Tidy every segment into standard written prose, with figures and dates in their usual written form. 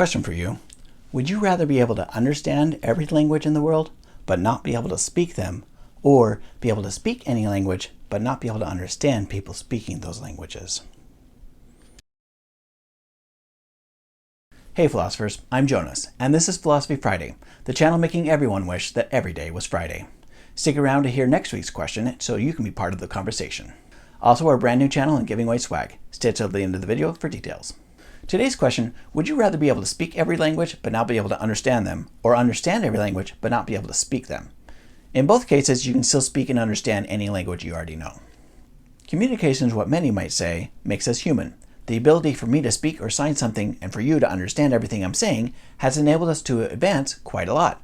Question for you. Would you rather be able to understand every language in the world, but not be able to speak them, or be able to speak any language, but not be able to understand people speaking those languages? Hey philosophers, I'm Jonas, and this is Philosophy Friday, the channel making everyone wish that every day was Friday. Stick around to hear next week's question so you can be part of the conversation. Also, our brand new channel and giving away swag. Stay till the end of the video for details. Today's question, would you rather be able to speak every language but not be able to understand them, or understand every language but not be able to speak them? In both cases, you can still speak and understand any language you already know. Communication is what many might say makes us human. The ability for me to speak or sign something and for you to understand everything I'm saying has enabled us to advance quite a lot.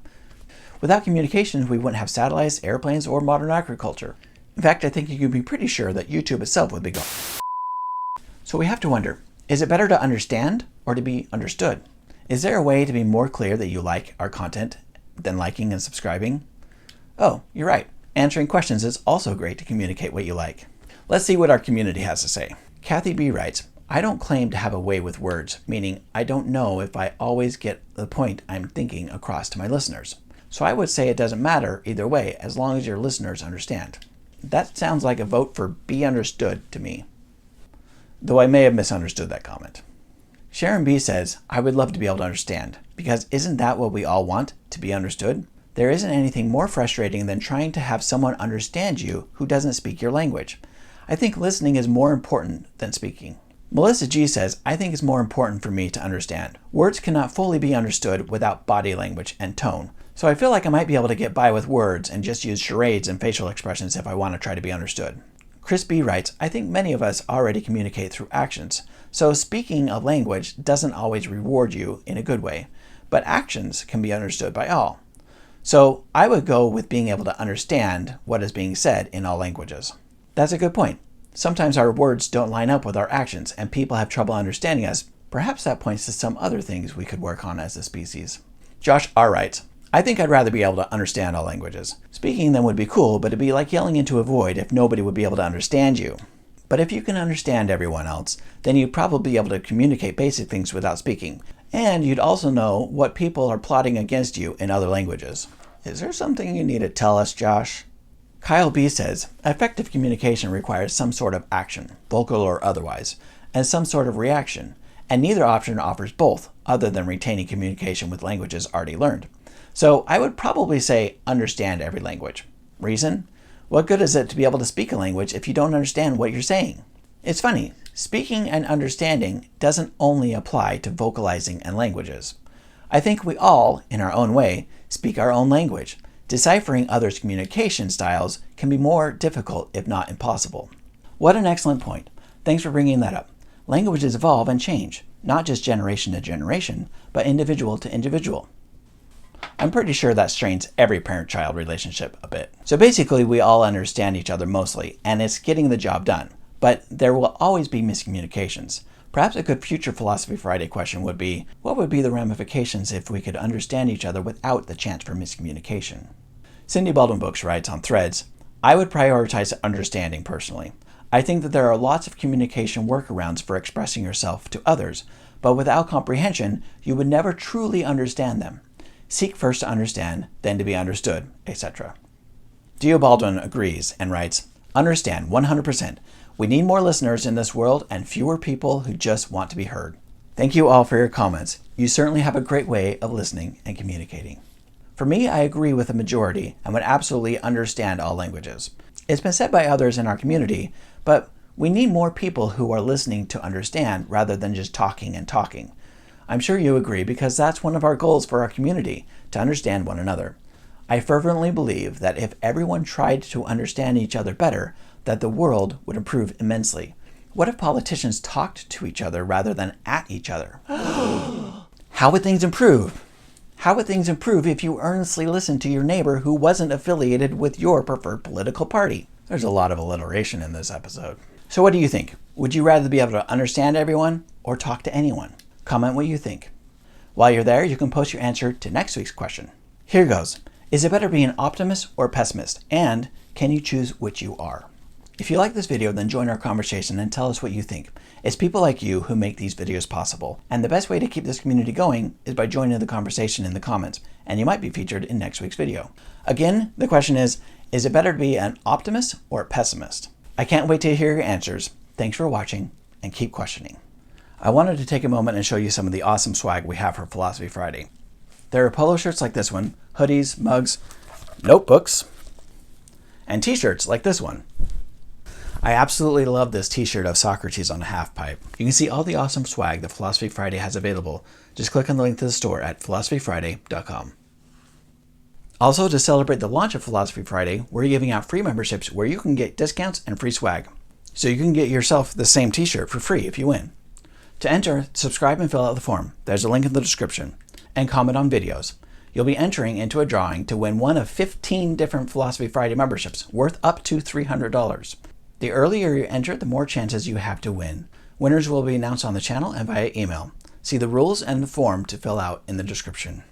Without communications, we wouldn't have satellites, airplanes, or modern agriculture. In fact, I think you can be pretty sure that YouTube itself would be gone. So we have to wonder, is it better to understand or to be understood? Is there a way to be more clear that you like our content than liking and subscribing? Oh, you're right. Answering questions is also great to communicate what you like. Let's see what our community has to say. Kathy B writes, I don't claim to have a way with words, meaning I don't know if I always get the point I'm thinking across to my listeners. So I would say it doesn't matter either way as long as your listeners understand. That sounds like a vote for be understood to me, though I may have misunderstood that comment. Sharon B says, I would love to be able to understand, because isn't that what we all want, to be understood? There isn't anything more frustrating than trying to have someone understand you who doesn't speak your language. I think listening is more important than speaking. Melissa G says, I think it's more important for me to understand. Words cannot fully be understood without body language and tone. So I feel like I might be able to get by with words and just use charades and facial expressions if I want to try to be understood. Chris B writes, I think many of us already communicate through actions. So speaking a language doesn't always reward you in a good way, but actions can be understood by all. So I would go with being able to understand what is being said in all languages. That's a good point. Sometimes our words don't line up with our actions and people have trouble understanding us. Perhaps that points to some other things we could work on as a species. Josh R writes, I think I'd rather be able to understand all languages. Speaking them would be cool, but it'd be like yelling into a void if nobody would be able to understand you. But if you can understand everyone else, then you'd probably be able to communicate basic things without speaking. And you'd also know what people are plotting against you in other languages. Is there something you need to tell us, Josh? Kyle B says, effective communication requires some sort of action, vocal or otherwise, and some sort of reaction, and neither option offers both, other than retaining communication with languages already learned. So I would probably say understand every language. Reason? What good is it to be able to speak a language if you don't understand what you're saying? It's funny, speaking and understanding doesn't only apply to vocalizing and languages. I think we all, in our own way, speak our own language. Deciphering others' communication styles can be more difficult, if not impossible. What an excellent point. Thanks for bringing that up. Languages evolve and change, not just generation to generation, but individual to individual. I'm pretty sure that strains every parent-child relationship a bit. So basically, we all understand each other mostly, and it's getting the job done. But there will always be miscommunications. Perhaps a good future Philosophy Friday question would be, what would be the ramifications if we could understand each other without the chance for miscommunication? Cindy Baldwin Books writes on Threads, I would prioritize understanding personally. I think that there are lots of communication workarounds for expressing yourself to others, but without comprehension, you would never truly understand them. Seek first to understand, then to be understood, etc. Dio Baldwin agrees and writes, understand 100%. We need more listeners in this world and fewer people who just want to be heard. Thank you all for your comments. You certainly have a great way of listening and communicating. For me, I agree with the majority and would absolutely understand all languages. It's been said by others in our community, but we need more people who are listening to understand rather than just talking and talking. I'm sure you agree because that's one of our goals for our community, to understand one another. I fervently believe that if everyone tried to understand each other better, that the world would improve immensely. What if politicians talked to each other rather than at each other? How would things improve? How would things improve if you earnestly listened to your neighbor who wasn't affiliated with your preferred political party? There's a lot of alliteration in this episode. So what do you think? Would you rather be able to understand everyone or talk to anyone? Comment what you think. While you're there, you can post your answer to next week's question. Here goes. Is it better being an optimist or a pessimist? And can you choose which you are? If you like this video, then join our conversation and tell us what you think. It's people like you who make these videos possible, and the best way to keep this community going is by joining the conversation in the comments, and you might be featured in next week's video. Again, the question is it better to be an optimist or a pessimist? I can't wait to hear your answers. Thanks for watching, and keep questioning. I wanted to take a moment and show you some of the awesome swag we have for Philosophy Friday. There are polo shirts like this one, hoodies, mugs, notebooks, and t-shirts like this one. I absolutely love this t-shirt of Socrates on a half pipe. You can see all the awesome swag that Philosophy Friday has available. Just click on the link to the store at philosophyfriday.com. Also, to celebrate the launch of Philosophy Friday, we're giving out free memberships where you can get discounts and free swag. So you can get yourself the same t-shirt for free if you win. To enter, subscribe and fill out the form. There's a link in the description. And comment on videos. You'll be entering into a drawing to win one of 15 different Philosophy Friday memberships worth up to $300. The earlier you enter, the more chances you have to win. Winners will be announced on the channel and via email. See the rules and the form to fill out in the description.